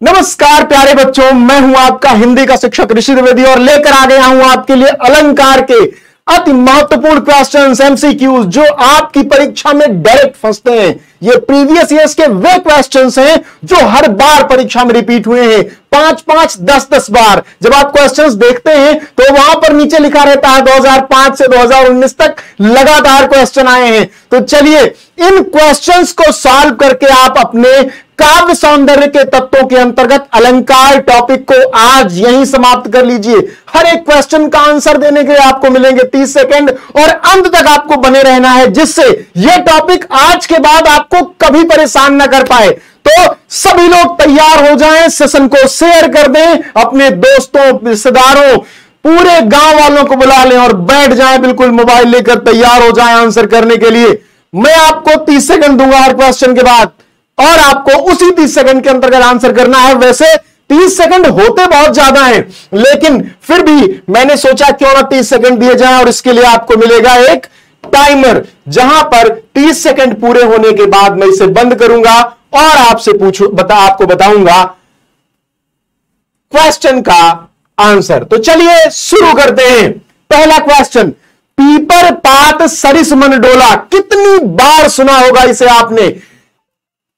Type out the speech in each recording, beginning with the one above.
नमस्कार प्यारे बच्चों, मैं हूं आपका हिंदी का शिक्षक ऋषि द्विवेदी और लेकर आ गया हूं आपके लिए अलंकार के अति महत्वपूर्ण क्वेश्चंस एमसीक्यूज जो आपकी परीक्षा में डायरेक्ट फंसते हैं। ये प्रीवियस ईयर्स के वे क्वेश्चंस हैं जो हर बार परीक्षा में रिपीट हुए हैं, 5-5, 10-10 बार। जब आप क्वेश्चंस देखते हैं तो वहां पर नीचे लिखा रहता है 2005 से 2019 तक लगातार क्वेश्चन आए हैं। तो चलिए इन क्वेश्चंस को सॉल्व करके आप अपने काव्य सौंदर्य के तत्वों के अंतर्गत अलंकार टॉपिक को आज यहीं समाप्त कर लीजिए। हर एक क्वेश्चन का आंसर देने के लिए आपको मिलेंगे 30 सेकंड और अंत तक आपको बने रहना है, जिससे यह टॉपिक आज के बाद आपको कभी परेशान ना कर पाए। तो सभी लोग तैयार हो जाएं, सेशन को शेयर कर दें, अपने दोस्तों, रिश्तेदारों, पूरे गांव वालों को बुला लें और बैठ जाएं, बिल्कुल मोबाइल लेकर तैयार हो जाएं आंसर करने के लिए। मैं आपको 30 सेकंड दूंगा हर क्वेश्चन के बाद और आपको उसी 30 सेकंड के अंतर्गत आंसर करना है। वैसे 30 सेकंड होते बहुत ज्यादा हैं, लेकिन फिर भी मैंने सोचा क्यों ना 30 सेकंड दिए जाएं और इसके लिए आपको मिलेगा एक टाइमर, जहां पर 30 सेकंड पूरे होने के बाद मैं इसे बंद करूंगा और आपसे आपको बताऊंगा क्वेश्चन का आंसर। तो चलिए शुरू करते हैं। पहला क्वेश्चन, पीपर पात सरिस मन डोला। कितनी बार सुना होगा इसे आपने?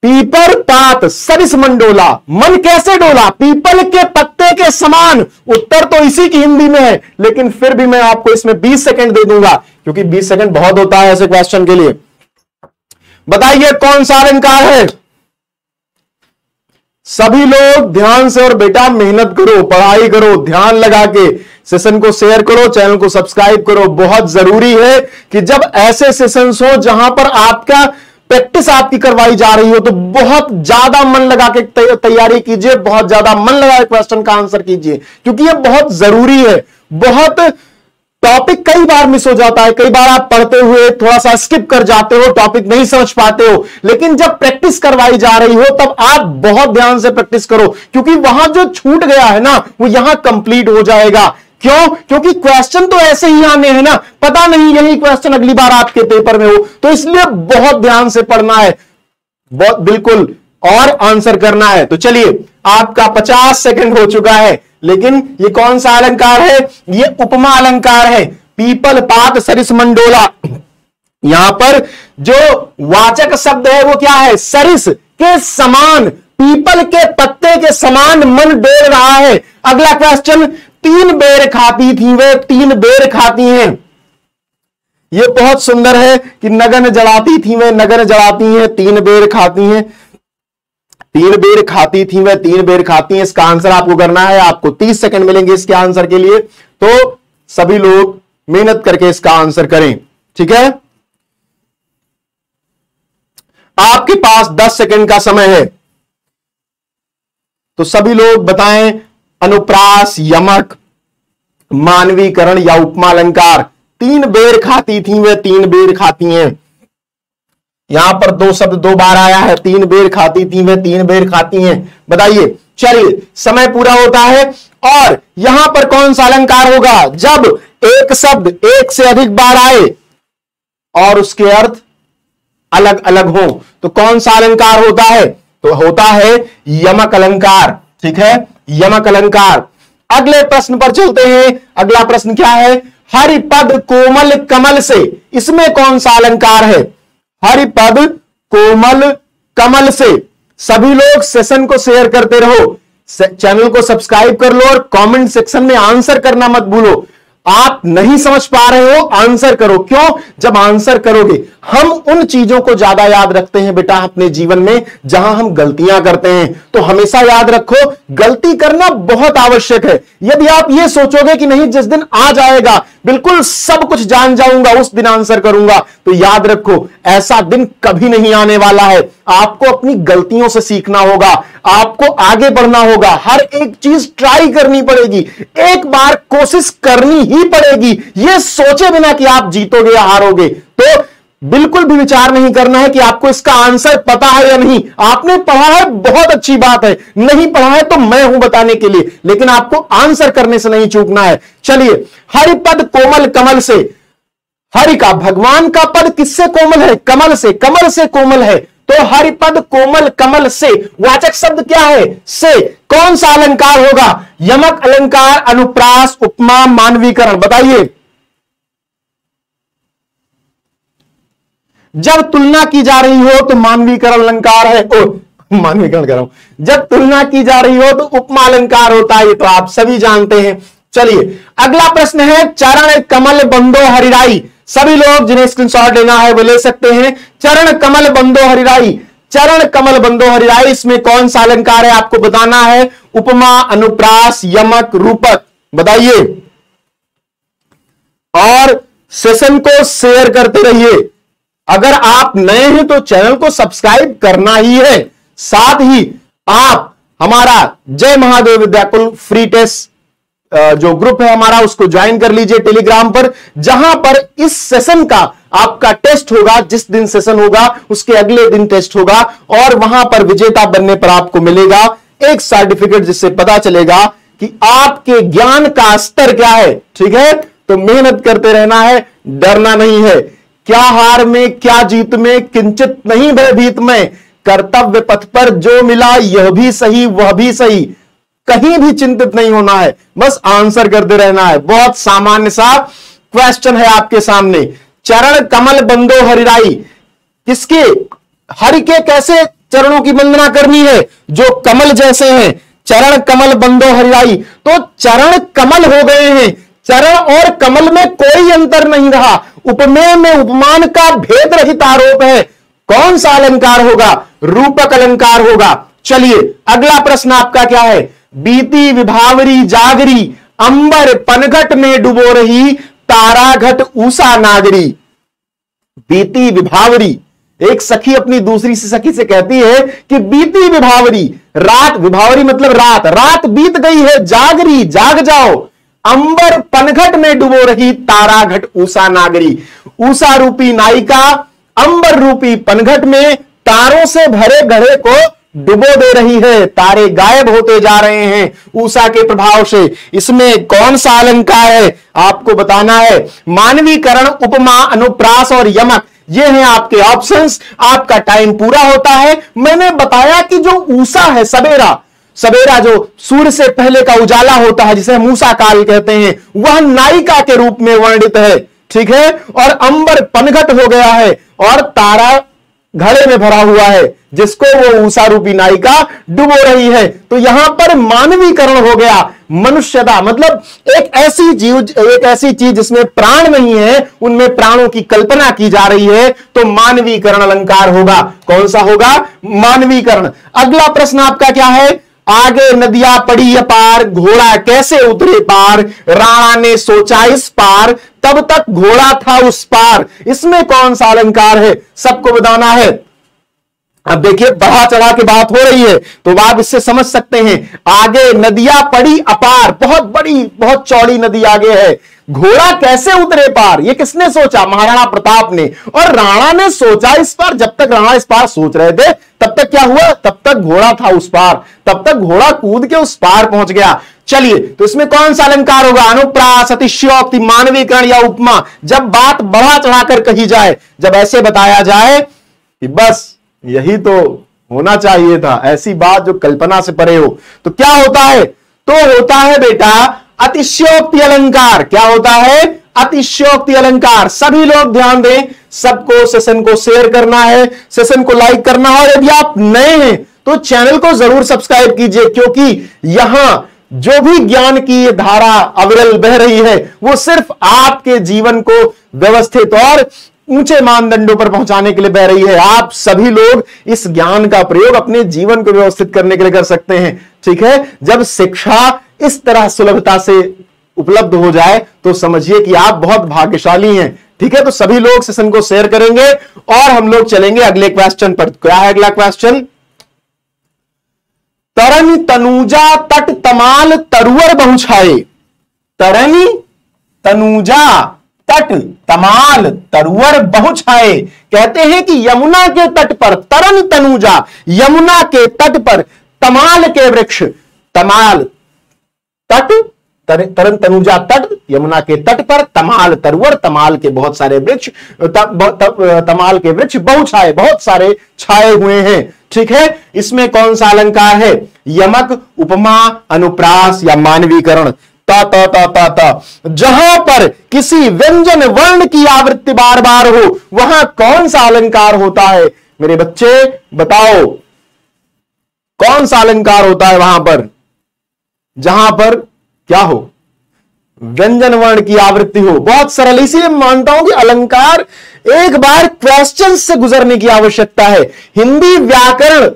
पीपर पात सरिस मन डोला, मन कैसे डोला? पीपल के पत्ते के समान। उत्तर तो इसी की हिंदी में है, लेकिन फिर भी मैं आपको इसमें 20 सेकंड दे दूंगा, क्योंकि 20 सेकंड बहुत होता है ऐसे क्वेश्चन के लिए। बताइए कौन सा अलंकार है? सभी लोग ध्यान से, और बेटा मेहनत करो, पढ़ाई करो, ध्यान लगा के सेशन को शेयर करो, चैनल को सब्सक्राइब करो। बहुत जरूरी है कि जब ऐसे सेशंस हो जहां पर आपका प्रैक्टिस आपकी करवाई जा रही हो तो बहुत ज्यादा मन लगा के तैयारी कीजिए, बहुत ज्यादा मन लगा के क्वेश्चन का आंसर कीजिए, क्योंकि यह बहुत जरूरी है। बहुत टॉपिक कई बार मिस हो जाता है, कई बार आप पढ़ते हुए थोड़ा सा स्किप कर जाते हो, टॉपिक नहीं समझ पाते हो, लेकिन जब प्रैक्टिस करवाई जा रही हो तब आप बहुत ध्यान से प्रैक्टिस करो, क्योंकि वहां जो छूट गया है ना वो यहां कंप्लीट हो जाएगा। क्यों? क्योंकि क्वेश्चन तो ऐसे ही आने हैं ना, पता नहीं यही क्वेश्चन अगली बार आपके पेपर में हो, तो इसलिए बहुत ध्यान से पढ़ना है, बहुत बिल्कुल, और आंसर करना है। तो चलिए आपका 50 सेकंड हो चुका है, लेकिन ये कौन सा अलंकार है? ये उपमा अलंकार है। पीपल पात सरिस मन डोला। यहां पर जो वाचक शब्द है वो क्या है? सरिस के समान, पीपल के पत्ते के समान मन डोल रहा है। अगला क्वेश्चन, 3 बेर खाती थी वे 3 बेर खाती हैं। यह बहुत सुंदर है कि नगन जड़ाती थी वे नगन जड़ाती हैं, 3 बेर खाती हैं, 3 बेर खाती थी वे 3 बेर खाती हैं। इसका आंसर आपको करना है, आपको 30 सेकंड मिलेंगे इसके आंसर के लिए। तो सभी लोग मेहनत करके इसका आंसर करें, ठीक है? आपके पास 10 सेकंड का समय है, तो सभी लोग बताएं अनुप्रास, यमक, मानवीकरण या उपमा अलंकार। 3 बेर खाती थी वे 3 बेर खाती हैं। यहां पर 2 शब्द 2 बार आया है, 3 बेर खाती थी वे 3 बेर खाती हैं। बताइए, चलिए समय पूरा होता है। और यहां पर कौन सा अलंकार होगा? जब एक शब्द एक से अधिक बार आए और उसके अर्थ अलग अलग हो, तो कौन सा अलंकार होता है? तो होता है यमक अलंकार, ठीक है? यमक अलंकार। अगले प्रश्न पर चलते हैं। अगला प्रश्न क्या है? हरिपद कोमल कमल से। इसमें कौन सा अलंकार है? हरिपद कोमल कमल से। सभी लोग सेशन को शेयर करते रहो, चैनल को सब्सक्राइब कर लो और कमेंट सेक्शन में आंसर करना मत भूलो। आप नहीं समझ पा रहे हो, आंसर करो। क्यों? जब आंसर करोगे हम उन चीजों को ज्यादा याद रखते हैं बेटा अपने जीवन में जहां हम गलतियां करते हैं। तो हमेशा याद रखो, गलती करना बहुत आवश्यक है। यदि आप ये सोचोगे कि नहीं जिस दिन आ जाएगा बिल्कुल सब कुछ जान जाऊंगा उस दिन आंसर करूंगा, तो याद रखो ऐसा दिन कभी नहीं आने वाला है। आपको अपनी गलतियों से सीखना होगा, आपको आगे बढ़ना होगा, हर एक चीज ट्राई करनी पड़ेगी, एक बार कोशिश करनी ही पड़ेगी, यह सोचे बिना कि आप जीतोगे या हारोगे। तो बिल्कुल भी विचार नहीं करना है कि आपको इसका आंसर पता है या नहीं। आपने पढ़ा है, बहुत अच्छी बात है, नहीं पढ़ा है तो मैं हूं बताने के लिए, लेकिन आपको आंसर करने से नहीं चूकना है। चलिए, हरिपद कोमल कमल से। हरि का, भगवान का पद किससे कोमल है? कमल से। कमल से कोमल है, तो हरिपद कोमल कमल से वाचक शब्द क्या है? से। कौन सा अलंकार होगा? यमक अलंकार, अनुप्रास, उपमा, मानवीकरण। बताइए। जब तुलना की जा रही हो तो मानवीकरण अलंकार है। मानवीकरण कह रहा हूं। जब तुलना की जा रही हो तो उपमा अलंकार होता है, ये तो आप सभी जानते हैं। चलिए अगला प्रश्न है, चरण कमल बंदो हरिराई। सभी लोग जिन्हें स्क्रीनशॉट लेना है वो ले सकते हैं। चरण कमल बंदो हरिराई, चरण कमल बंदो हरिराई, इसमें कौन सा अलंकार है आपको बताना है? उपमा, अनुप्रास, यमक, रूपक। बताइए। और सेशन को शेयर करते रहिए। अगर आप नए हैं तो चैनल को सब्सक्राइब करना ही है, साथ ही आप हमारा जय महादेव विद्याकुल फ्री टेस्ट जो ग्रुप है हमारा उसको ज्वाइन कर लीजिए टेलीग्राम पर, जहां पर इस सेशन का आपका टेस्ट होगा। जिस दिन सेशन होगा उसके अगले दिन टेस्ट होगा और वहां पर विजेता बनने पर आपको मिलेगा एक सर्टिफिकेट, जिससे पता चलेगा कि आपके ज्ञान का स्तर क्या है। ठीक है, तो मेहनत करते रहना है, डरना नहीं है। क्या हार में क्या जीत में, किंचित नहीं भयभीत में, कर्तव्य पथ पर जो मिला यह भी सही वह भी सही, कहीं भी चिंतित नहीं होना है, बस आंसर करते रहना है। बहुत सामान्य सा क्वेश्चन है आपके सामने। चरण कमल बंदो हरिराई, किसके? हरि के कैसे चरणों की वंदना करनी है? जो कमल जैसे हैं। चरण कमल बंदो हरिराई, तो चरण कमल हो गए हैं। चरण और कमल में कोई अंतर नहीं रहा। उपमेय में उपमान का भेद रहित आरोप है। कौन सा अलंकार होगा? रूपक अलंकार होगा। चलिए अगला प्रश्न आपका क्या है? बीती विभावरी जागरी, अंबर पनघट में डुबो रही, तारा घट ऊषा नागरी। बीती विभावरी, एक सखी अपनी दूसरी सखी से कहती है कि बीती विभावरी, रात, विभावरी मतलब रात, रात बीत गई है, जागरी जाग जाओ, अंबर पनघट में डुबो रही, तारा घट ऊषा नागरी। ऊषा रूपी नायिका अंबर रूपी पनघट में तारों से भरे घड़े को डुबो दे रही है। तारे गायब होते जा रहे हैं ऊषा के प्रभाव से। इसमें कौन सा अलंकार है आपको बताना है? मानवीकरण, उपमा, अनुप्रास और यमक, ये हैं आपके ऑप्शंस। आपका टाइम पूरा होता है। मैंने बताया कि जो ऊषा है, सवेरा, सवेरा जो सूर्य से पहले का उजाला होता है, जिसे हम ऊषा काल कहते हैं, वह नायिका के रूप में वर्णित है। ठीक है, और अंबर पनघट हो गया है और तारा घड़े में भरा हुआ है, जिसको वो ऊषा रूपी नायिका डुबो रही है। तो यहां पर मानवीकरण हो गया, मनुष्यता, मतलब एक ऐसी चीज जिसमें प्राण नहीं है, उनमें प्राणों की कल्पना की जा रही है, तो मानवीकरण अलंकार होगा। कौन सा होगा? मानवीकरण। अगला प्रश्न आपका क्या है? आगे नदियां पड़ी अपार, घोड़ा कैसे उतरे पार, राणा ने सोचा इस पार, तब तक घोड़ा था उस पार। इसमें कौन सा अलंकार है? सबको बताना है। अब देखिए बढ़ा चढ़ा के बात हो रही है तो आप इससे समझ सकते हैं। आगे नदियां पड़ी अपार, बहुत बड़ी बहुत चौड़ी नदी आगे है, घोड़ा कैसे उतरे पार, ये किसने सोचा? महाराणा प्रताप ने। और राणा ने सोचा इस पार। जब तक राणा इस पार सोच रहे थे तब तक क्या हुआ? तब तक घोड़ा था उस पार, तब तक घोड़ा कूद के उस पार पहुंच गया। चलिए तो इसमें कौन सा अलंकार होगा? अनुप्रास, अतिशयोक्ति, मानवीकरण या उपमा। जब बात बढ़ा चढ़ाकर कही जाए, जब ऐसे बताया जाए कि बस यही तो होना चाहिए था, ऐसी बात जो कल्पना से परे हो, तो क्या होता है? तो होता है बेटा अतिशयोक्ति अलंकार। क्या होता है? अतिशयोक्ति अलंकार। सभी लोग ध्यान दें, सबको सेशन को शेयर करना है, सेशन को लाइक करना है, और यदि आप नए हैं तो चैनल को जरूर सब्सक्राइब कीजिए, क्योंकि यहां जो भी ज्ञान की ये धारा अविरल बह रही है वो सिर्फ आपके जीवन को व्यवस्थित और ऊंचे मानदंडों पर पहुंचाने के लिए बह रही है। आप सभी लोग इस ज्ञान का प्रयोग अपने जीवन को व्यवस्थित करने के लिए कर सकते हैं। ठीक है, जब शिक्षा इस तरह सुलभता से उपलब्ध हो जाए तो समझिए कि आप बहुत भाग्यशाली हैं। ठीक है, तो सभी लोग सेशन को शेयर करेंगे और हम लोग चलेंगे अगले क्वेश्चन पर। क्या है अगला क्वेश्चन? तरनी तनूजा तट तमाल तरुवर बहुछाए। तरनी तनूजा तट तमाल तरुवर बहुछाए। कहते हैं कि यमुना के तट पर, तरन तनूजा, यमुना के तट पर तमाल के वृक्ष, तमाल तट तरन तनुजा तट, यमुना के तट पर तमाल तरवर, तमाल के बहुत सारे वृक्ष, तमाल के वृक्ष बहुछाए, बहुत सारे छाए हुए हैं। ठीक है, इसमें कौन सा अलंकार है? यमक, उपमा, अनुप्रास या मानवीकरण। ता ता ता ता ता, जहां पर किसी व्यंजन वर्ण की आवृत्ति बार बार हो वहां कौन सा अलंकार होता है? मेरे बच्चे बताओ, कौन सा अलंकार होता है वहां पर जहां पर क्या हो? व्यंजन वर्ण की आवृत्ति हो। बहुत सरल, इसीलिए मानता हूं कि अलंकार एक बार क्वेश्चन से गुजरने की आवश्यकता है। हिंदी व्याकरण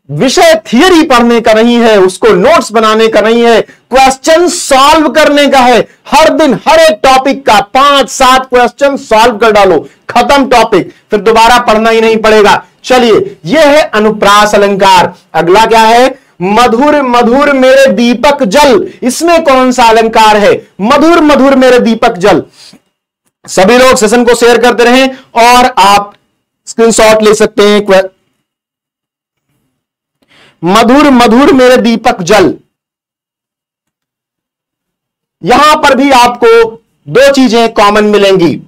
विषय थियरी पढ़ने का नहीं है, उसको नोट्स बनाने का नहीं है, क्वेश्चन सॉल्व करने का है। हर दिन हर एक टॉपिक का 5-7 क्वेश्चन सॉल्व कर डालो, खत्म टॉपिक, फिर दोबारा पढ़ना ही नहीं पड़ेगा। चलिए, यह है अनुप्रास अलंकार। अगला क्या है? मधुर मधुर मेरे दीपक जल। इसमें कौन सा अलंकार है? मधुर मधुर मेरे दीपक जल। सभी लोग सेशन को शेयर करते रहें और आप स्क्रीनशॉट ले सकते हैं। मधुर मधुर मेरे दीपक जल, यहां पर भी आपको दो चीजें कॉमन मिलेंगी,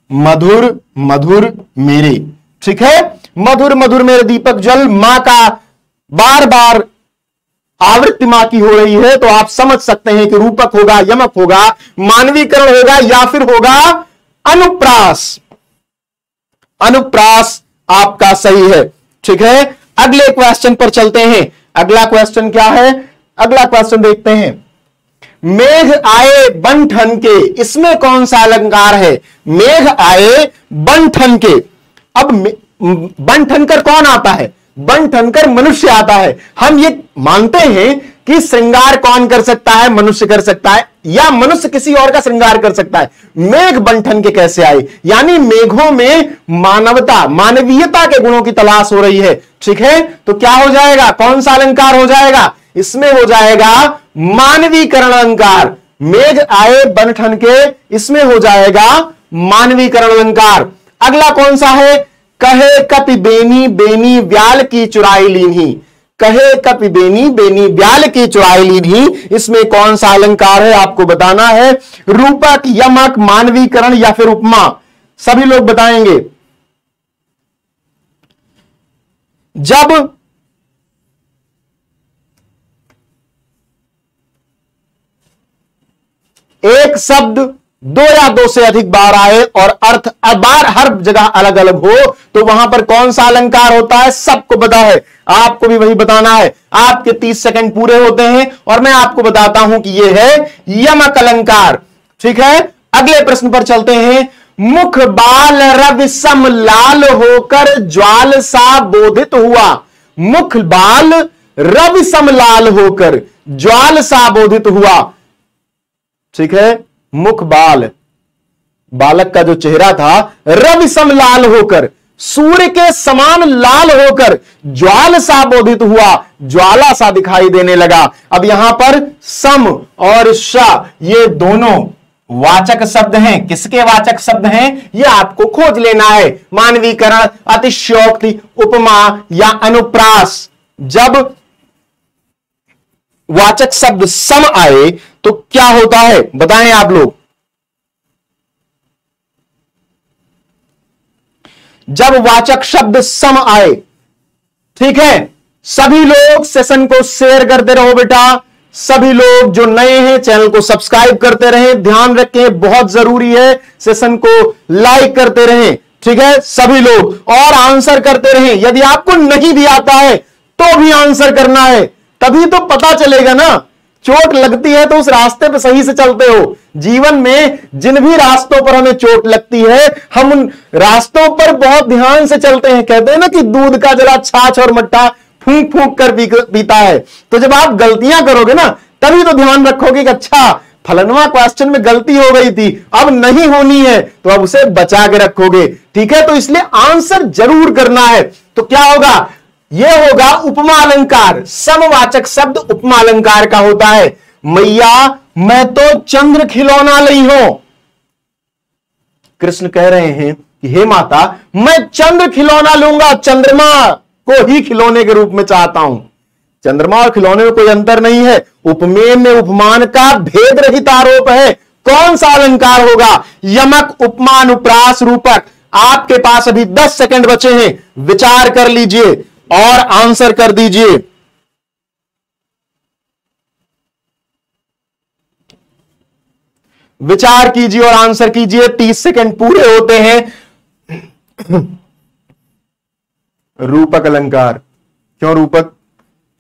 मधुर मधुर मेरे। ठीक है, मधुर मधुर मेरे दीपक जल, मां का बार बार आवृत्ति मां की हो रही है, तो आप समझ सकते हैं कि रूपक होगा, यमक होगा, मानवीकरण होगा या फिर होगा अनुप्रास। अनुप्रास आपका सही है। ठीक है, अगले क्वेश्चन पर चलते हैं। अगला क्वेश्चन क्या है? अगला क्वेश्चन देखते हैं। मेघ आए बन ठन के, इसमें कौन सा अलंकार है? मेघ आए बन ठन के। अब बन ठनकर कौन आता है? बन ठनकर मनुष्य आता है। हम ये मानते हैं कि श्रृंगार कौन कर सकता है? मनुष्य कर सकता है, या मनुष्य किसी और का श्रृंगार कर सकता है। मेघ बन ठन के कैसे आए? यानी मेघों में मानवता, मानवीयता के गुणों की तलाश हो रही है। ठीक है, तो क्या हो जाएगा? कौन सा अलंकार हो जाएगा? इसमें हो जाएगा मानवीकरण अलंकार। मेघ आए बन ठन के, इसमें हो जाएगा मानवीकरण अलंकार। अगला कौन सा है? कहे कपि बेनी बेनी व्याल की चुराई लीन्ही। कहे कपि बेनी बेनी व्याल की चुराई लीन्ही, इसमें कौन सा अलंकार है? आपको बताना है। रूपक, यमक, मानवीकरण या फिर उपमा? सभी लोग बताएंगे। जब एक शब्द दो या दो से अधिक बार आए और अर्थ बार हर जगह अलग अलग हो, तो वहां पर कौन सा अलंकार होता है? सबको पता है, आपको भी वही बताना है। आपके 30 सेकंड पूरे होते हैं और मैं आपको बताता हूं कि यह है यमक अलंकार। ठीक है, अगले प्रश्न पर चलते हैं। मुख बाल रवि सम लाल होकर ज्वाल सा बोधित हुआ। मुख बाल रवि सम लाल होकर ज्वाल सा बोधित हुआ। ठीक है, मुख बाल, बालक का जो चेहरा था, रवि सम लाल होकर, सूर्य के समान लाल होकर ज्वाल सा बोधित हुआ, ज्वाला सा दिखाई देने लगा। अब यहां पर सम और श ये दोनों वाचक शब्द हैं। किसके वाचक शब्द हैं? ये आपको खोज लेना है। मानवीकरण, अतिशयोक्ति, उपमा या अनुप्रास। जब वाचक शब्द सम आए तो क्या होता है? बताएं आप लोग। जब वाचक शब्द सम आए, ठीक है, सभी लोग सेशन को शेयर करते रहो बेटा। सभी लोग जो नए हैं चैनल को सब्सक्राइब करते रहें, ध्यान रखें, बहुत जरूरी है। सेशन को लाइक करते रहें। ठीक है, सभी लोग, और आंसर करते रहें। यदि आपको नहीं भी आता है तो भी आंसर करना है, तभी तो पता चलेगा ना। चोट लगती है तो उस रास्ते पे सही से चलते हो। जीवन में जिन भी रास्तों पर हमें चोट लगती है, हम उन रास्तों पर बहुत ध्यान से चलते हैं। कहते हैं ना कि दूध का जला छाछ और मट्ठा फूंक फूंक कर पीता है। तो जब आप गलतियां करोगे ना, तभी तो ध्यान रखोगे कि अच्छा फलनवा क्वेश्चन में गलती हो गई थी, अब नहीं होनी है, तो अब उसे बचा के रखोगे। ठीक है, तो इसलिए आंसर जरूर करना है। तो क्या होगा? यह होगा उपमा अलंकार। समवाचक शब्द उपमा अलंकार का होता है। मैया मैं तो चंद्र खिलौना ली हूं। कृष्ण कह रहे हैं कि हे माता, मैं चंद्र खिलौना लूंगा, चंद्रमा को ही खिलौने के रूप में चाहता हूं। चंद्रमा और खिलौने में कोई अंतर नहीं है। उपमेय में उपमान का भेद रहित आरोप है। कौन सा अलंकार होगा? यमक, उपमा, अनुप्रास, रूपक। आपके पास अभी 10 सेकंड बचे हैं, विचार कर लीजिए और आंसर कर दीजिए। विचार कीजिए और आंसर कीजिए। 30 सेकंड पूरे होते हैं। रूपक अलंकार। क्यों रूपक?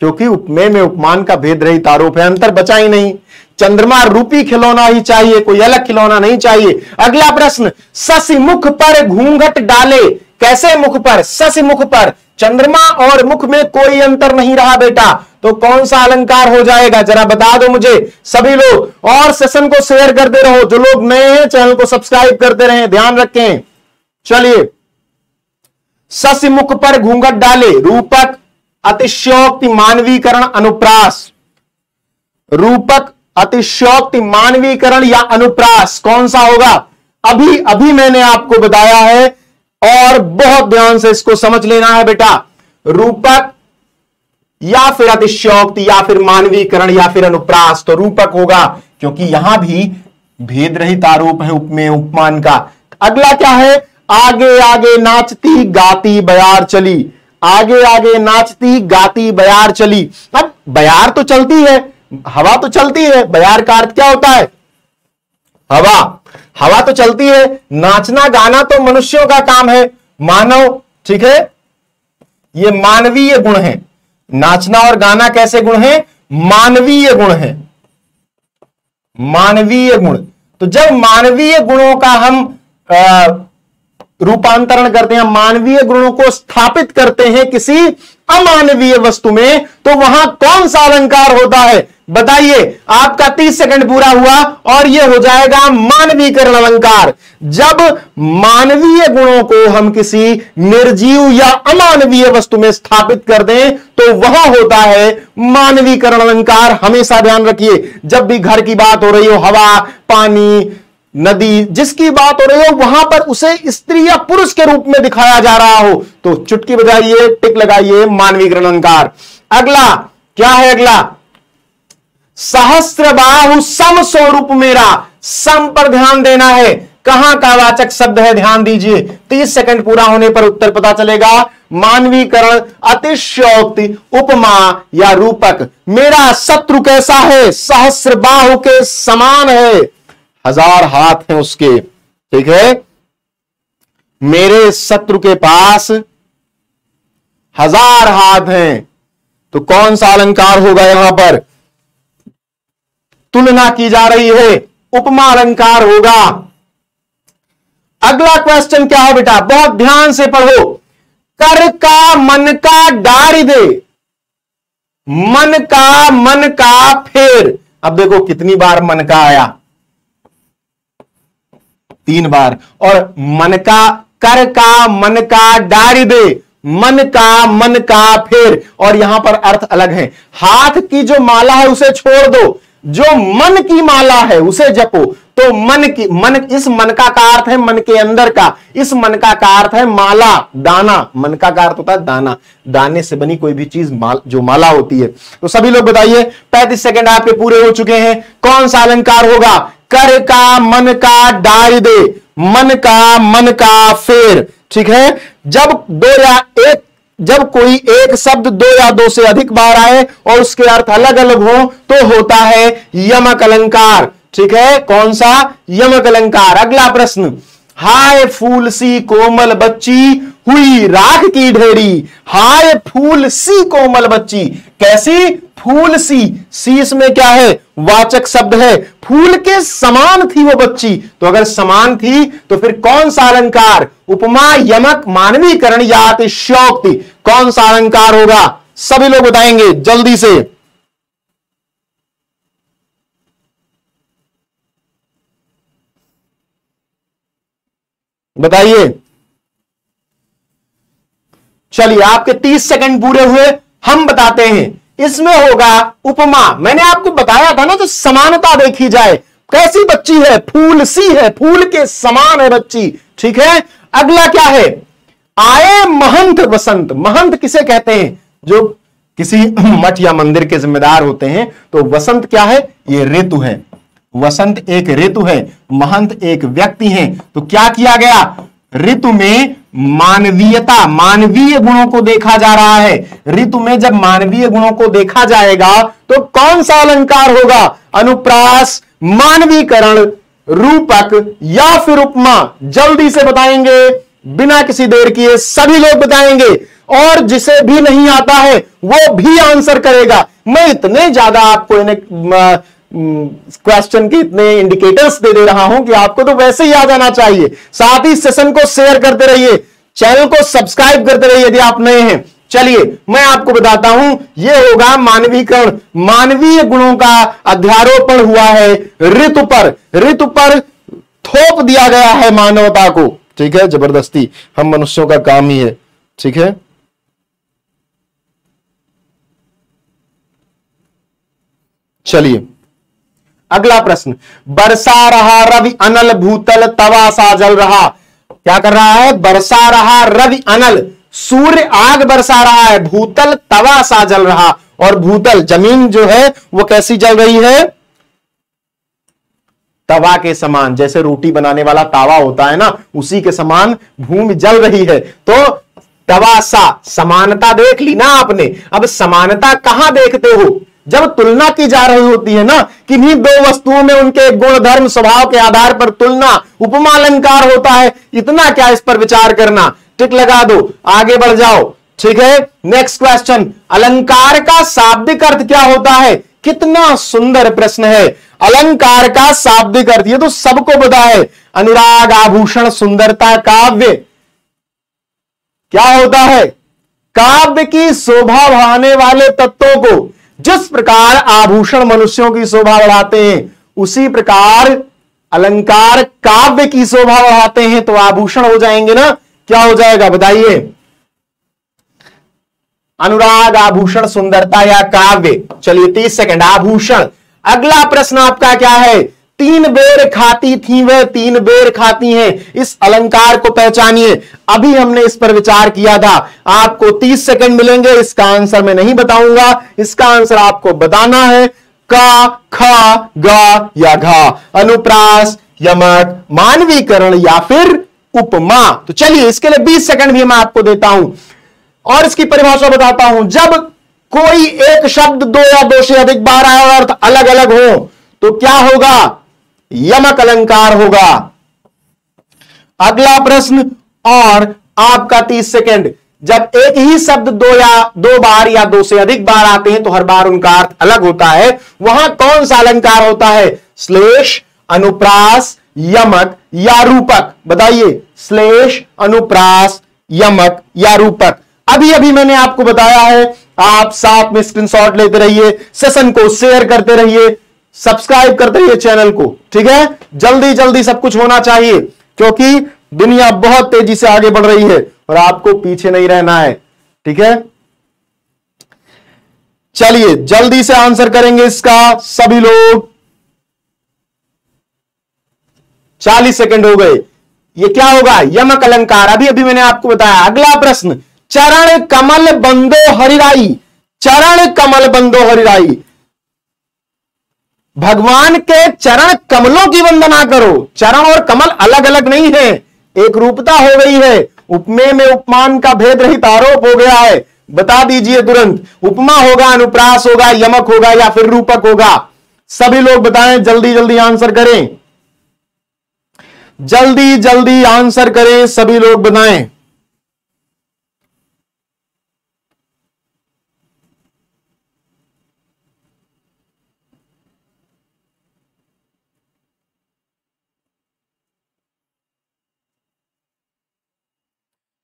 क्योंकि उपमेय में उपमान का भेद रहित आरोप है, अंतर बचा ही नहीं। चंद्रमा रूपी खिलौना ही चाहिए, कोई अलग खिलौना नहीं चाहिए। अगला प्रश्न, शशि मुख पर घूंघट डाले। कैसे मुख पर? शशि मुख पर। चंद्रमा और मुख में कोई अंतर नहीं रहा बेटा, तो कौन सा अलंकार हो जाएगा? जरा बता दो मुझे सभी लोग, और सेशन को शेयर करते रहो। जो लोग नए हैं चैनल को सब्सक्राइब करते रहें, ध्यान रखें। चलिए, शशि मुख पर घूंघट डाले, रूपक, अतिशयोक्ति, मानवीकरण, अनुप्रास। रूपक, अतिशयोक्ति, मानवीकरण या अनुप्रास, कौन सा होगा? अभी अभी मैंने आपको बताया है और बहुत ध्यान से इसको समझ लेना है बेटा। रूपक या फिर अतिशयोक्ति या फिर मानवीकरण या फिर अनुप्रास, तो रूपक होगा, क्योंकि यहां भी भेद रहित आरोप है उपमेय उपमान का। अगला क्या है? आगे आगे नाचती गाती बयार चली। आगे आगे नाचती गाती बयार चली। अब बयार तो चलती है, हवा तो चलती है, बयार का अर्थ क्या होता है? हवा। हवा तो चलती है, नाचना गाना तो मनुष्यों का काम है, मानव, ठीक है, ये मानवीय गुण है। नाचना और गाना कैसे गुण है? मानवीय गुण है, मानवीय गुण। तो जब मानवीय गुणों का हम रूपांतरण करते हैं, मानवीय गुणों को स्थापित करते हैं किसी अमानवीय वस्तु में, तो वहां कौन सा अलंकार होता है? बताइए। आपका 30 सेकंड पूरा हुआ और यह हो जाएगा मानवीकरण अलंकार। जब मानवीय गुणों को हम किसी निर्जीव या अमानवीय वस्तु में स्थापित कर दें तो वह होता है मानवीकरण अलंकार। हमेशा ध्यान रखिए, जब भी घर की बात हो रही हो, हवा, पानी, नदी, जिसकी बात हो रही हो, वहां पर उसे स्त्री या पुरुष के रूप में दिखाया जा रहा हो तो चुटकी बजाइए, टिक लगाइए, मानवीकरण अलंकार। अगला क्या है? अगला, सहस्त्र बाहु सम स्वरूप मेरा। सम पर ध्यान देना है, कहां का वाचक शब्द है? ध्यान दीजिए। 30 सेकंड पूरा होने पर उत्तर पता चलेगा। मानवीकरण, अतिशयोक्ति, उपमा या रूपक। मेरा शत्रु कैसा है? सहस्त्र बाहु के समान है, 1000 हाथ हैं उसके, ठीक है। मेरे शत्रु के पास 1000 हाथ हैं, तो कौन सा अलंकार होगा? यहां पर तुलना की जा रही है, उपमा अलंकार होगा। अगला क्वेश्चन क्या है बेटा? बहुत ध्यान से पढ़ो। कर का मन का डारी दे, मन का फेर। अब देखो कितनी बार मन का आया? 3 बार। और मन का, कर का मन का डारी दे, मन का फेर, और यहां पर अर्थ अलग है। हाथ की जो माला है उसे छोड़ दो, जो मन की माला है उसे जपो। तो मन की, मन, इस मन का अर्थ है मन के अंदर का, इस मन का अर्थ है माला, दाना। मन का अर्थ होता है दाना, दाने से बनी कोई भी चीज जो माला होती है। तो सभी लोग बताइए, 35 सेकंड आपके पूरे हो चुके हैं। कौन सा अलंकार होगा? कर का मन का डारी दे, मन का फेर, ठीक है। जब दो या एक, जब कोई एक शब्द 2 या 2 से अधिक बार आए और उसके अर्थ अलग अलग हो तो होता है यमक अलंकार, ठीक है। कौन सा? यमक अलंकार। अगला प्रश्न, हाय फूल सी कोमल बच्ची हुई राख की ढेरी। हाय फूल सी कोमल बच्ची, कैसी? फूल सी, सी इसमें क्या है? वाचक शब्द है। फूल के समान थी वो बच्ची, तो अगर समान थी तो फिर कौन सा अलंकार? उपमा, यमक, मानवीकरण या अतिशयोक्ति, कौन सा अलंकार होगा? सभी लोग बताएंगे जल्दी से। बताइए। चलिए, आपके 30 सेकंड पूरे हुए, हम बताते हैं। इसमें होगा उपमा। मैंने आपको बताया था ना, तो समानता देखी जाए। कैसी बच्ची है? फूल सी है, फूल के समान है बच्ची, ठीक है। अगला क्या है? आए महंत वसंत। महंत किसे कहते हैं? जो किसी मठ या मंदिर के जिम्मेदार होते हैं, तो वसंत क्या है? ये ऋतु है। वसंत एक ऋतु है, महंत एक व्यक्ति हैं। तो क्या किया गया? ऋतु में मानवीयता, मानवीय गुणों को देखा जा रहा है। ऋतु में जब मानवीय गुणों को देखा जाएगा तो कौन सा अलंकार होगा? अनुप्रास, मानवीकरण, रूपक या फिर उपमा? जल्दी से बताएंगे, बिना किसी देर किए सभी लोग बताएंगे, और जिसे भी नहीं आता है वो भी आंसर करेगा। मैं इतने ज्यादा आपको क्वेश्चन के इतने इंडिकेटर्स दे रहा हूं कि आपको तो वैसे ही आ जाना चाहिए। साथ ही सेशन को शेयर करते रहिए, चैनल को सब्सक्राइब करते रहिए यदि आप नए हैं। चलिए मैं आपको बताता हूं, यह होगा मानवीकरण। मानवीय गुणों का अध्यारोपण हुआ है ऋतु पर। ऋतु पर थोप दिया गया है मानवता को, ठीक है, जबरदस्ती। हम मनुष्यों का काम ही है, ठीक है। चलिए अगला प्रश्न, बरसा रहा रवि अनल भूतल तवा सा जल रहा। क्या कर रहा है? बरसा रहा रवि अनल, सूर्य आग बरसा रहा है, भूतल तवा सा जल रहा। और भूतल जमीन जो है वो कैसी जल रही है? तवा के समान, जैसे रोटी बनाने वाला तावा होता है ना, उसी के समान भूमि जल रही है। तो तवा सा, समानता देख ली ना आपने। अब समानता कहां देखते हो? जब तुलना की जा रही होती है ना, किन्हीं दो वस्तुओं में उनके गुण धर्म स्वभाव के आधार पर तुलना, उपमा अलंकार होता है। इतना क्या इस पर विचार करना? टिक लगा दो, आगे बढ़ जाओ, ठीक है। नेक्स्ट क्वेश्चन, अलंकार का शाब्दिक अर्थ क्या होता है? कितना सुंदर प्रश्न है। अलंकार का शाब्दिक अर्थ, ये तो सबको पता है। अनुराग, आभूषण, सुंदरता, काव्य। क्या होता है? काव्य की शोभा बढ़ाने वाले तत्वों को, जिस प्रकार आभूषण मनुष्यों की शोभा बढ़ाते हैं, उसी प्रकार अलंकार काव्य की शोभा बढ़ाते हैं। तो आभूषण हो जाएंगे ना, क्या हो जाएगा बताइए? अनुराग, आभूषण, सुंदरता या काव्य। चलिए 30 सेकंड, आभूषण। अगला प्रश्न आपका क्या है? तीन बेर खाती थी वह तीन बेर खाती हैं, इस अलंकार को पहचानिए। अभी हमने इस पर विचार किया था। आपको 30 सेकंड मिलेंगे, इसका आंसर मैं नहीं बताऊंगा, इसका आंसर आपको बताना है। का, खा, गा या घा, अनुप्रास, यमक, मानवीकरण या फिर उपमा। तो चलिए इसके लिए 20 सेकंड भी मैं आपको देता हूं और इसकी परिभाषा बताता हूं। जब कोई एक शब्द दो या दो से अधिक बार आए और अर्थ अलग अलग हो तो क्या होगा? यमक अलंकार होगा। अगला प्रश्न और आपका 30 सेकंड। जब एक ही शब्द दो बार या दो से अधिक बार आते हैं तो हर बार उनका अर्थ अलग होता है, वहां कौन सा अलंकार होता है? श्लेष, अनुप्रास, यमक या रूपक? बताइए, श्लेष, अनुप्रास, यमक या रूपक? अभी अभी मैंने आपको बताया है। आप साथ में स्क्रीनशॉट लेते रहिए, सेशन को शेयर करते रहिए, सब्सक्राइब करते रहिए चैनल को, ठीक है। जल्दी जल्दी सब कुछ होना चाहिए क्योंकि दुनिया बहुत तेजी से आगे बढ़ रही है और आपको पीछे नहीं रहना है, ठीक है। चलिए जल्दी से आंसर करेंगे इसका सभी लोग। 40 सेकंड हो गए। ये क्या होगा? यमक अलंकार। अभी अभी मैंने आपको बताया। अगला प्रश्न, चरण कमल बंदो हरिराई। चरण कमल बंदो हरिराई, भगवान के चरण कमलों की वंदना करो। चरण और कमल अलग अलग नहीं है, एक रूपता हो गई है। उपमेय में उपमान का भेद रहित आरोप हो गया है। बता दीजिए तुरंत, उपमा होगा, अनुप्रास होगा, यमक होगा या फिर रूपक होगा? सभी लोग बताएं, जल्दी जल्दी आंसर करें, जल्दी जल्दी आंसर करें, सभी लोग बताएं।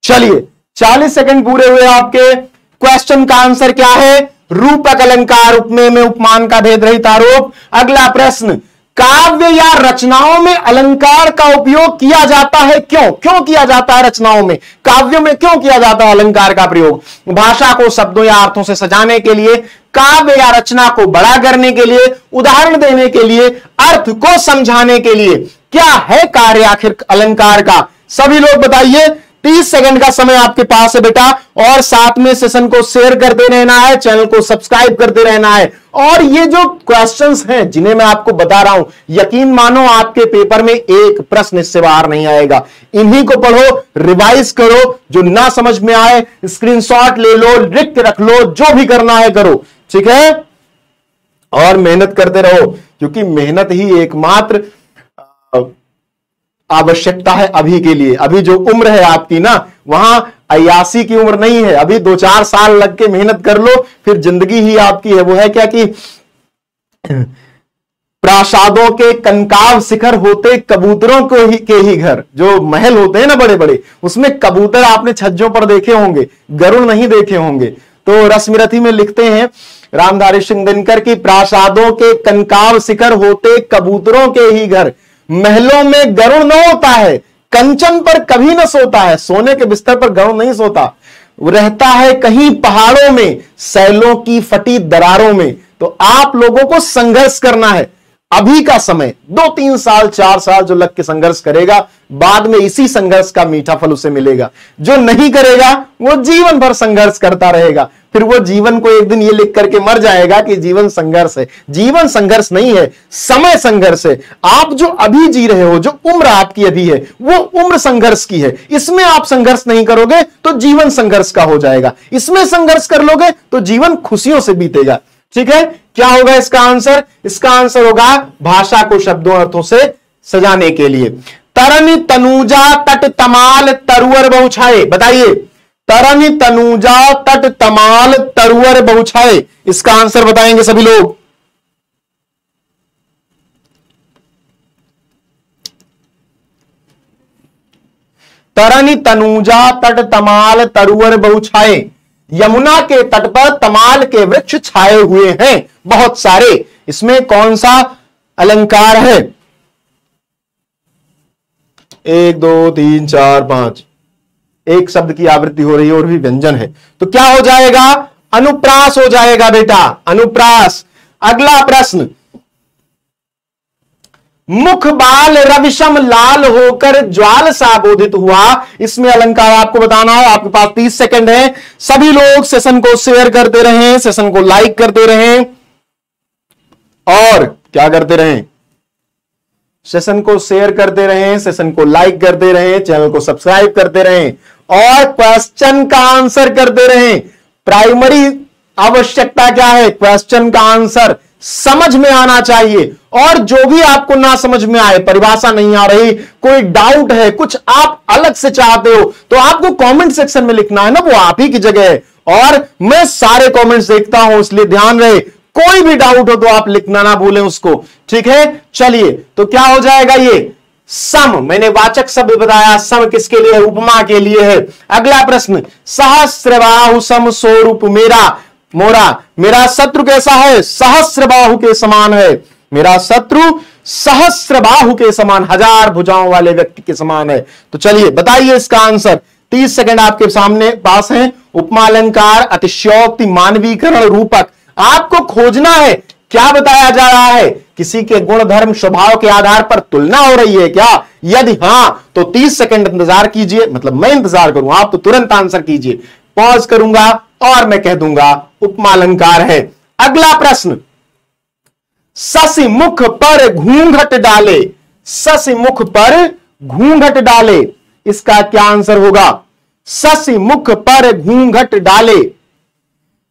चलिए 40 सेकंड पूरे हुए आपके। क्वेश्चन का आंसर क्या है? रूपक अलंकार, उपमेय में उपमान का भेद रहित आरोप। अगला प्रश्न, काव्य या रचनाओं में अलंकार का उपयोग किया जाता है, क्यों? क्यों किया जाता है रचनाओं में? काव्यों में क्यों किया जाता है अलंकार का प्रयोग? भाषा को शब्दों या अर्थों से सजाने के लिए, काव्य या रचना को बड़ा करने के लिए, उदाहरण देने के लिए, अर्थ को समझाने के लिए। क्या है कार्य आखिर अलंकार का? सभी लोग बताइए। 30 सेकंड का समय आपके पास है बेटा, और साथ में सेशन को शेयर करते रहना है, चैनल को सब्सक्राइब करते रहना है। और ये जो क्वेश्चंस हैं जिन्हें मैं आपको बता रहा हूं, यकीन मानो आपके पेपर में एक प्रश्न इससे बाहर नहीं आएगा। इन्हीं को पढ़ो, रिवाइज करो, जो ना समझ में आए स्क्रीनशॉट ले लो, लिख के रख लो, जो भी करना है करो, ठीक है। और मेहनत करते रहो, क्योंकि मेहनत ही एकमात्र आवश्यकता है अभी के लिए। अभी जो उम्र है आपकी ना, वहां 81 की उम्र नहीं है। अभी 2-4 साल लग के मेहनत कर लो, फिर जिंदगी ही आपकी है। वो है क्या कि प्रासादों के कनकाव शिखर होते कबूतरों के ही घर। जो महल होते हैं ना बड़े बड़े, उसमें कबूतर आपने छज्जों पर देखे होंगे, गरुड़ नहीं देखे होंगे। तो रश्मिरथी में लिखते हैं रामधारी सिंह दिनकर की, प्रासादों के कनकाव शिखर होते कबूतरों के ही घर, महलों में गरुड़ न होता है, कंचन पर कभी न सोता है। सोने के बिस्तर पर गरुड़ नहीं सोता, वो रहता है कहीं पहाड़ों में, सैलों की फटी दरारों में। तो आप लोगों को संघर्ष करना है। अभी का समय 2-3 साल 4 साल जो लग के संघर्ष करेगा, बाद में इसी संघर्ष का मीठा फल उसे मिलेगा। जो नहीं करेगा वो जीवन भर संघर्ष करता रहेगा, फिर वो जीवन को एक दिन ये लिख करके मर जाएगा कि जीवन संघर्ष है। जीवन संघर्ष नहीं है, समय संघर्ष है। आप जो अभी जी रहे हो, जो उम्र आपकी अभी है, वो उम्र संघर्ष की है। इसमें आप संघर्ष नहीं करोगे तो जीवन संघर्ष का हो जाएगा। इसमें संघर्ष कर लोगे तो जीवन खुशियों से बीतेगा, ठीक है। क्या होगा इसका आंसर? इसका आंसर होगा भाषा को शब्दों अर्थों से सजाने के लिए। तरन तनुजा तट तमाल तरुवर बहुछाए, बताइए। तरन तनुजा तट तमाल तरुवर बहुछाए, इसका आंसर बताएंगे सभी लोग। तरन तनुजा तट तमाल तरुवर बहुछाए, यमुना के तट पर तमाल के वृक्ष छाए हुए हैं बहुत सारे। इसमें कौन सा अलंकार है? 1 2 3 4 5, एक शब्द की आवृत्ति हो रही है और भी व्यंजन है, तो क्या हो जाएगा? अनुप्रास हो जाएगा बेटा, अनुप्रास। अगला प्रश्न, मुख बाल रविशम लाल होकर ज्वाल सा बोधित हुआ, इसमें अलंकार आपको बताना है। आपके पास 30 सेकंड है। सभी लोग सेशन को शेयर करते रहें, सेशन को लाइक करते रहें, और क्या करते रहें? सेशन को शेयर करते रहें, सेशन को लाइक करते रहें, चैनल को सब्सक्राइब करते रहें, और क्वेश्चन का आंसर करते रहें। प्राइमरी आवश्यकता क्या है? क्वेश्चन का आंसर समझ में आना चाहिए। और जो भी आपको ना समझ में आए, परिभाषा नहीं आ रही, कोई डाउट है, कुछ आप अलग से चाहते हो, तो आपको कमेंट सेक्शन में लिखना है ना, वो आप ही की जगह है। और मैं सारे कमेंट्स देखता हूं, इसलिए ध्यान रहे, कोई भी डाउट हो तो आप लिखना ना भूलें उसको, ठीक है। चलिए, तो क्या हो जाएगा ये? सम, मैंने वाचक शब्द बताया, सम किसके लिए है? उपमा के लिए है। अगला प्रश्न, सहस्रबाहु सम स्वरूप मेरा मोरा, मेरा शत्रु कैसा है? सहस्र बाहु के समान है। मेरा शत्रु सहस्र बाहु के समान, 1000 भुजाओं वाले व्यक्ति के समान है। तो चलिए बताइए इसका आंसर। 30 सेकंड आपके सामने पास हैं। उपमा अलंकार, अतिशयोक्ति, मानवीकरण, रूपक, आपको खोजना है क्या बताया जा रहा है। किसी के गुण धर्म स्वभाव के आधार पर तुलना हो रही है क्या? यदि हां तो 30 सेकंड इंतजार कीजिए, मतलब मैं इंतजार करूं, आप तो तुरंत आंसर कीजिए। पॉज करूंगा और मैं कह दूंगा उपमा अलंकार है। अगला प्रश्न, शशि मुख पर घूंघट डाले, शशि मुख पर घूंघट डाले, इसका क्या आंसर होगा? शशि मुख पर घूंघट डाले,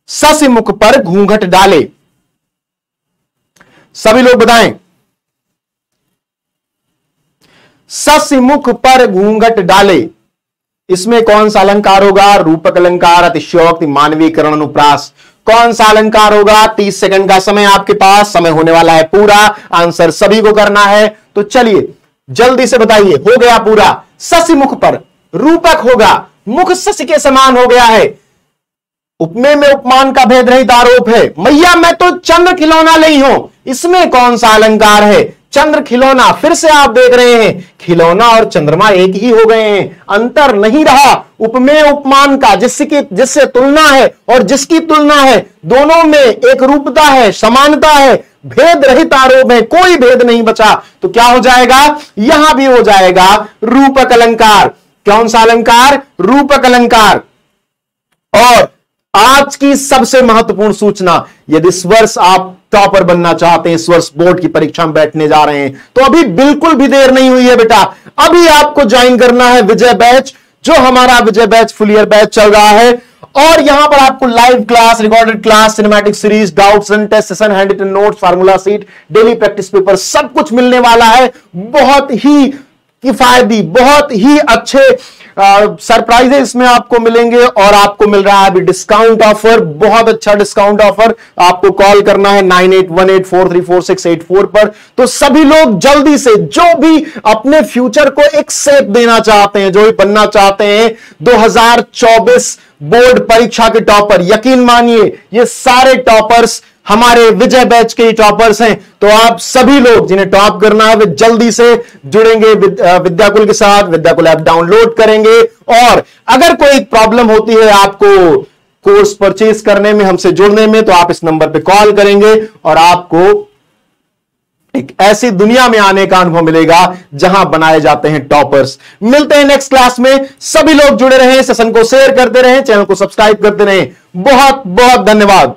शशि मुख पर घूंघट डाले, सभी लोग बताएं। शशि मुख पर घूंघट डाले, इसमें कौन सा अलंकार होगा? रूपक अलंकार, अतिशयोक्ति, मानवीकरण, अनुप्रास, कौन सा अलंकार होगा? 30 सेकंड का समय आपके पास, समय होने वाला है पूरा, आंसर सभी को करना है। तो चलिए जल्दी से बताइए, हो गया पूरा। शशि मुख पर, रूपक होगा, मुख शशि के समान हो गया है। उपमेय में उपमान का भेद रहित आरोप है। मैया मैं तो चंद्र खिलौना नहीं हूं, इसमें कौन सा अलंकार है? चंद्र खिलौना, फिर से आप देख रहे हैं खिलौना और चंद्रमा एक ही हो गए हैं, अंतर नहीं रहा। उपमेय उपमान का जिससे तुलना है और जिसकी तुलना है, दोनों में एक रूपता है, समानता है, भेद रहित आरोप है, कोई भेद नहीं बचा। तो क्या हो जाएगा? यहां भी हो जाएगा रूपक अलंकार। कौन सा अलंकार? रूपक अलंकार। और आज की सबसे महत्वपूर्ण सूचना, यदि इस वर्ष आप टॉपर बनना चाहते हैं, इस वर्ष बोर्ड की परीक्षा में बैठने जा रहे हैं, तो अभी बिल्कुल भी देर नहीं हुई है बेटा। अभी आपको ज्वाइन करना है विजय बैच, जो हमारा Vijay batch full year batch चल रहा है। और यहां पर आपको live class, recorded class, cinematic series, doubts and test session, hand written notes, formula sheet, daily practice paper, सब कुछ मिलने वाला है। बहुत ही किफायती, बहुत ही अच्छे सरप्राइजेस इसमें आपको मिलेंगे। और आपको मिल रहा है अभी डिस्काउंट ऑफर, बहुत अच्छा डिस्काउंट ऑफर। आपको कॉल करना है 9818434684 पर। तो सभी लोग जल्दी से, जो भी अपने फ्यूचर को एक शेप देना चाहते हैं, जो भी बनना चाहते हैं 2024 बोर्ड परीक्षा के टॉपर, यकीन मानिए ये सारे टॉपर्स हमारे विजय बैच के टॉपर्स हैं। तो आप सभी लोग जिन्हें टॉप करना है वे जल्दी से जुड़ेंगे विद्याकुल के साथ, विद्याकुल ऐप डाउनलोड करेंगे। और अगर कोई प्रॉब्लम होती है आपको कोर्स परचेज करने में, हमसे जुड़ने में, तो आप इस नंबर पे कॉल करेंगे और आपको एक ऐसी दुनिया में आने का अनुभव मिलेगा जहां बनाए जाते हैं टॉपर्स। मिलते हैं नेक्स्ट क्लास में। सभी लोग जुड़े रहें, सेशन को शेयर करते रहें, चैनल को सब्सक्राइब करते रहें। बहुत बहुत धन्यवाद।